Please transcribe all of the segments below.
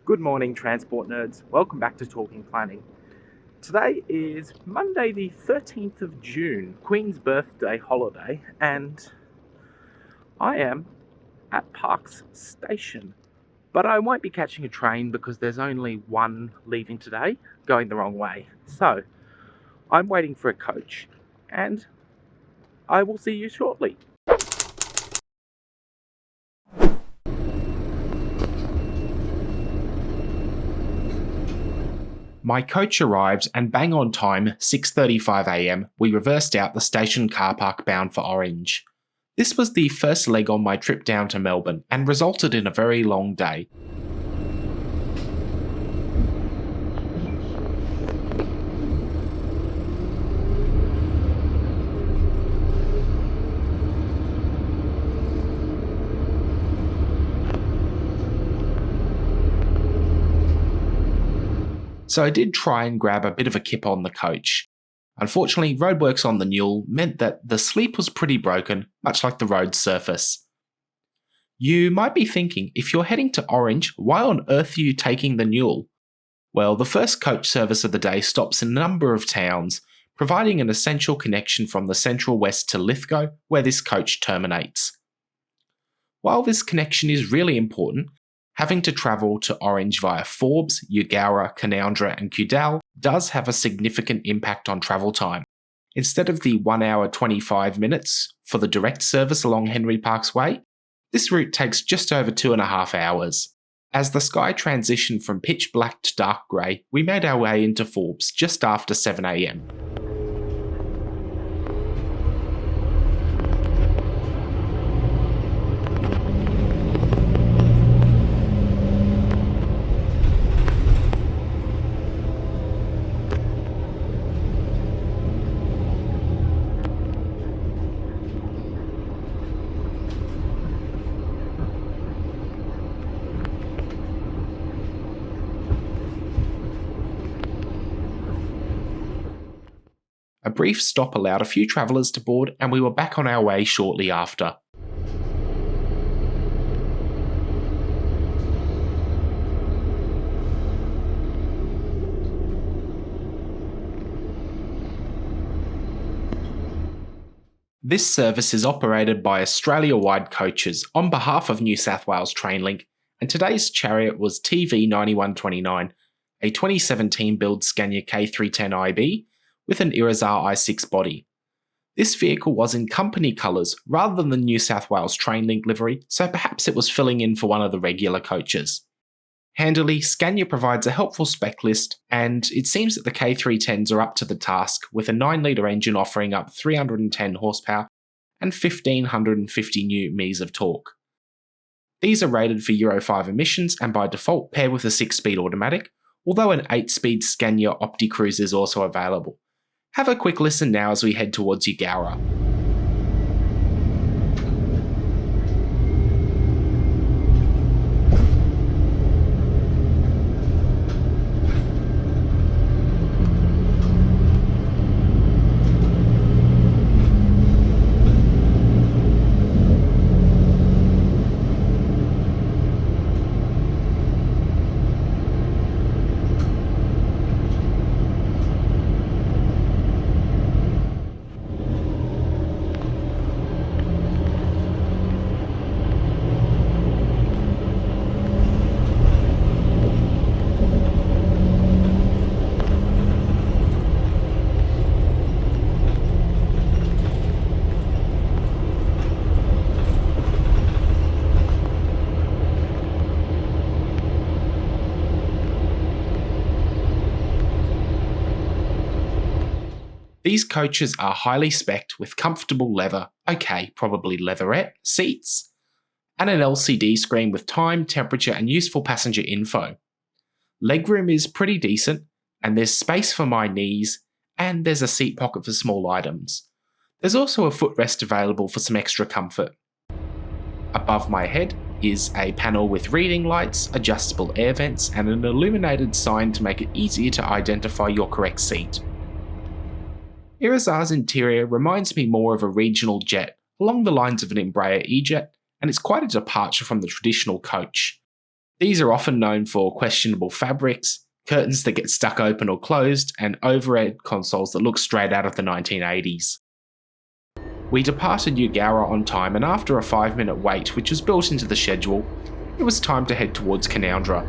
Good morning, transport nerds. Welcome back to Talking Planning. Today is Monday, the 13th of June, Queen's birthday holiday, and I am at Parkes Station. But I won't be catching a train because there's only one leaving today, going the wrong way. So I'm waiting for a coach, and I will see you shortly. My coach arrived, and bang on time, 6:35am, we reversed out the station car park bound for Orange. This was the first leg on my trip down to Melbourne and resulted in a very long day. So I did try and grab a bit of a kip on the coach. Unfortunately, roadworks on the Newell meant that the sleep was pretty broken, much like the road surface. You might be thinking, if you're heading to Orange, why on earth are you taking the Newell? Well, the first coach service of the day stops in a number of towns, providing an essential connection from the central west to Lithgow, where this coach terminates. While this connection is really important, having to travel to Orange via Forbes, Eugowra, Canowindra and Cudal does have a significant impact on travel time. Instead of the 1 hour 25 minutes for the direct service along Henry Parkes Way, this route takes just over 2.5 hours. As the sky transitioned from pitch black to dark grey, we made our way into Forbes just after 7am. A brief stop allowed a few travellers to board, and we were back on our way shortly after. This service is operated by Australia-wide coaches on behalf of New South Wales Trainlink, and today's chariot was TV9129, a 2017 build Scania K310IB with an Irizar i6 body. This vehicle was in company colours rather than the New South Wales Trainlink livery, so perhaps it was filling in for one of the regular coaches. Handily, Scania provides a helpful spec list, and it seems that the K310s are up to the task, with a 9-litre engine offering up 310 horsepower and 1550 Nm of torque. These are rated for Euro 5 emissions and by default pair with a 6-speed automatic, although an 8-speed Scania OptiCruise is also available. Have a quick listen now as we head towards Eugowra. These coaches are highly spec'd with comfortable leather, probably leatherette, seats, and an LCD screen with time, temperature and useful passenger info. Legroom is pretty decent, and there's space for my knees, and there's a seat pocket for small items. There's also a footrest available for some extra comfort. Above my head is a panel with reading lights, adjustable air vents, and an illuminated sign to make it easier to identify your correct seat. Irizar's interior reminds me more of a regional jet, along the lines of an Embraer E-Jet, and it's quite a departure from the traditional coach. These are often known for questionable fabrics, curtains that get stuck open or closed, and overhead consoles that look straight out of the 1980s. We departed Eugowra on time, and after a 5-minute wait, which was built into the schedule, it was time to head towards Canowindra.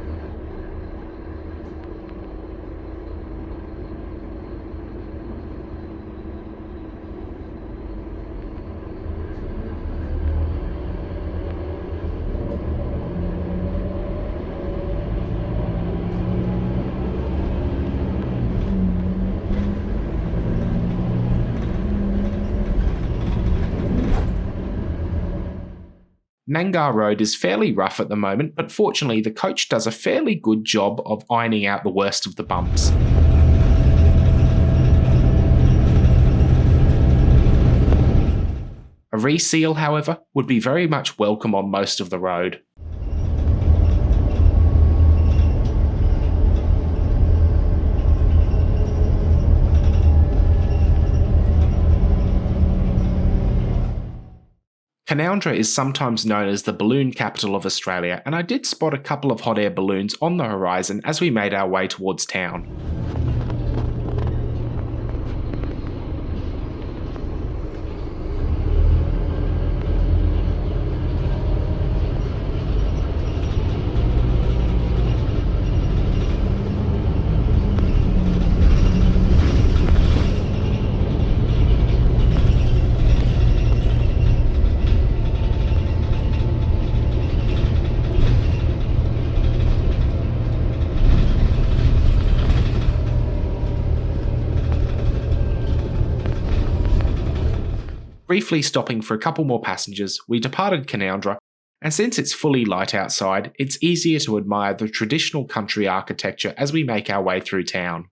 Nangar Road is fairly rough at the moment, but fortunately the coach does a fairly good job of ironing out the worst of the bumps. A reseal, however, would be very much welcome on most of the road. Canowindra is sometimes known as the balloon capital of Australia, and I did spot a couple of hot air balloons on the horizon as we made our way towards town. Briefly stopping for a couple more passengers, we departed Canowindra, and since it's fully light outside, it's easier to admire the traditional country architecture as we make our way through town.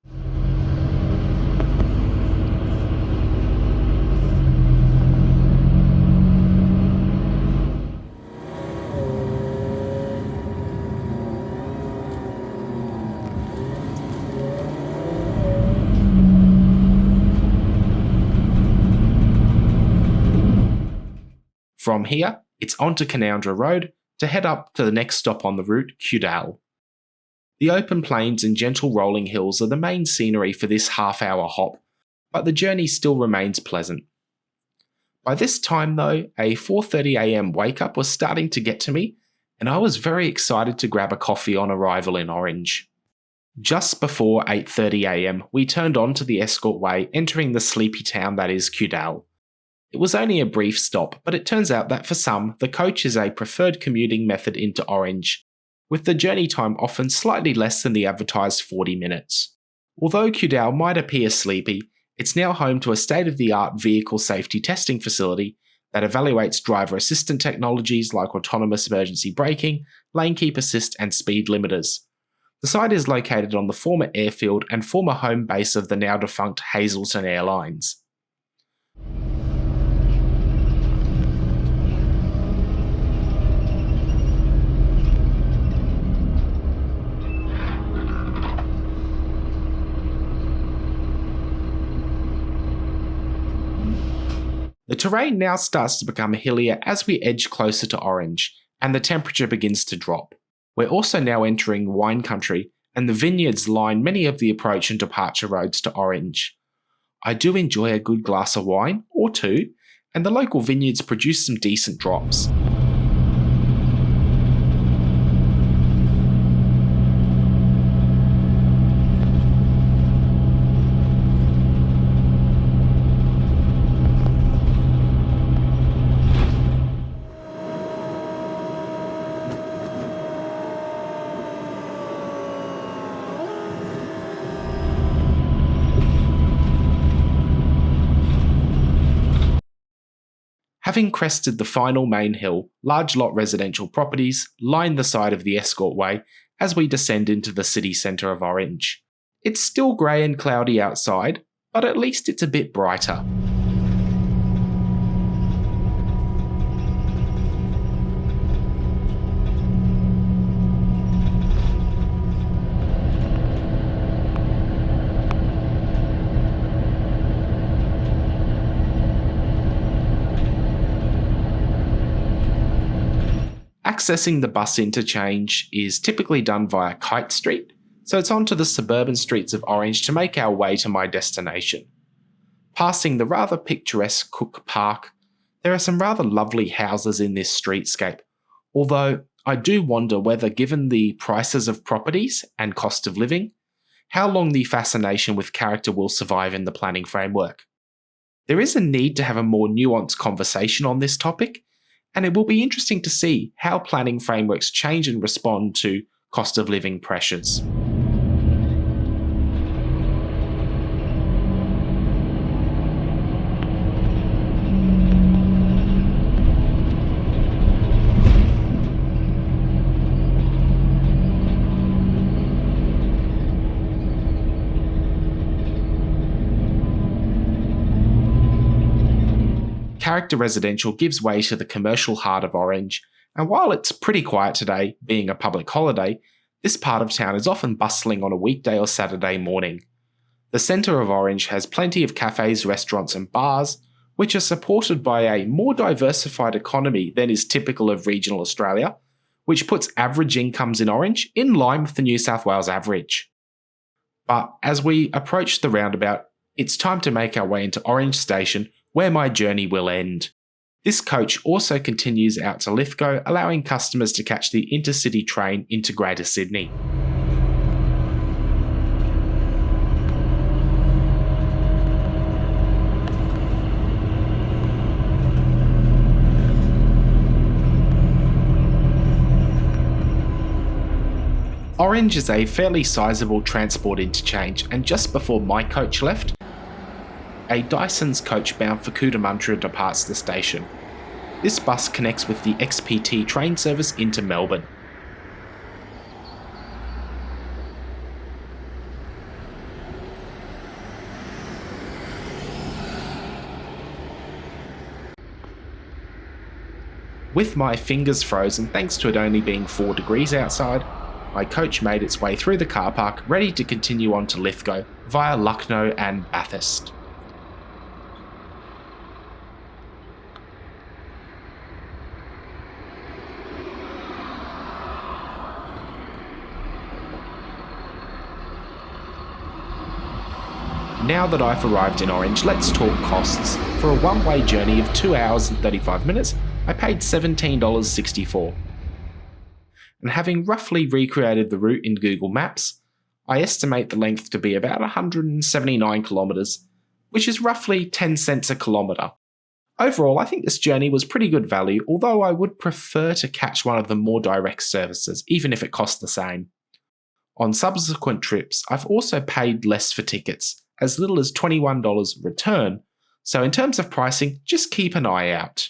From here, it's onto Canowindra Road to head up to the next stop on the route, Cudal. The open plains and gentle rolling hills are the main scenery for this half-hour hop, but the journey still remains pleasant. By this time though, a 4:30am wake-up was starting to get to me, and I was very excited to grab a coffee on arrival in Orange. Just before 8:30am, we turned onto the Escort Way, entering the sleepy town that is Cudal. It was only a brief stop, but it turns out that for some, the coach is a preferred commuting method into Orange, with the journey time often slightly less than the advertised 40 minutes. Although Cudal might appear sleepy, it's now home to a state-of-the-art vehicle safety testing facility that evaluates driver assistant technologies like autonomous emergency braking, lane keep assist, and speed limiters. The site is located on the former airfield and former home base of the now-defunct Hazelton Airlines. The terrain now starts to become hillier as we edge closer to Orange, and the temperature begins to drop. We're also now entering wine country, and the vineyards line many of the approach and departure roads to Orange. I do enjoy a good glass of wine, or two, and the local vineyards produce some decent drops. Having crested the final main hill, large lot residential properties line the side of the Escort Way as we descend into the city centre of Orange. It's still grey and cloudy outside, but at least it's a bit brighter. Accessing the bus interchange is typically done via Kite Street, so it's onto the suburban streets of Orange to make our way to my destination. Passing the rather picturesque Cook Park, there are some rather lovely houses in this streetscape, although I do wonder whether, given the prices of properties and cost of living, how long the fascination with character will survive in the planning framework. There is a need to have a more nuanced conversation on this topic, and it will be interesting to see how planning frameworks change and respond to cost of living pressures. Character Residential gives way to the commercial heart of Orange, and while it's pretty quiet today, being a public holiday, this part of town is often bustling on a weekday or Saturday morning. The centre of Orange has plenty of cafes, restaurants and bars, which are supported by a more diversified economy than is typical of regional Australia, which puts average incomes in Orange in line with the New South Wales average. But as we approach the roundabout, it's time to make our way into Orange Station, where my journey will end. This coach also continues out to Lithgow, allowing customers to catch the intercity train into Greater Sydney. Orange is a fairly sizable transport interchange, and just before my coach left, a Dyson's coach bound for Cudal departs the station. This bus connects with the XPT train service into Melbourne. With my fingers frozen thanks to it only being 4 degrees outside, my coach made its way through the car park, ready to continue on to Lithgow via Lucknow and Bathurst. Now that I've arrived in Orange, let's talk costs. For a one-way journey of 2 hours and 35 minutes, I paid $17.64. And having roughly recreated the route in Google Maps, I estimate the length to be about 179 kilometres, which is roughly 10 cents a kilometre. Overall, I think this journey was pretty good value, although I would prefer to catch one of the more direct services, even if it cost the same. On subsequent trips, I've also paid less for tickets, as little as $21 return, so in terms of pricing, just keep an eye out.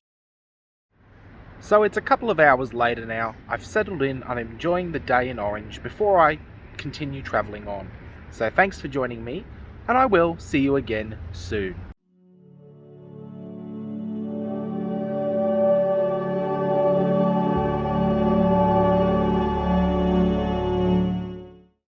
So it's a couple of hours later now. I've settled in and I'm enjoying the day in Orange before I continue travelling on. So thanks for joining me, and I will see you again soon.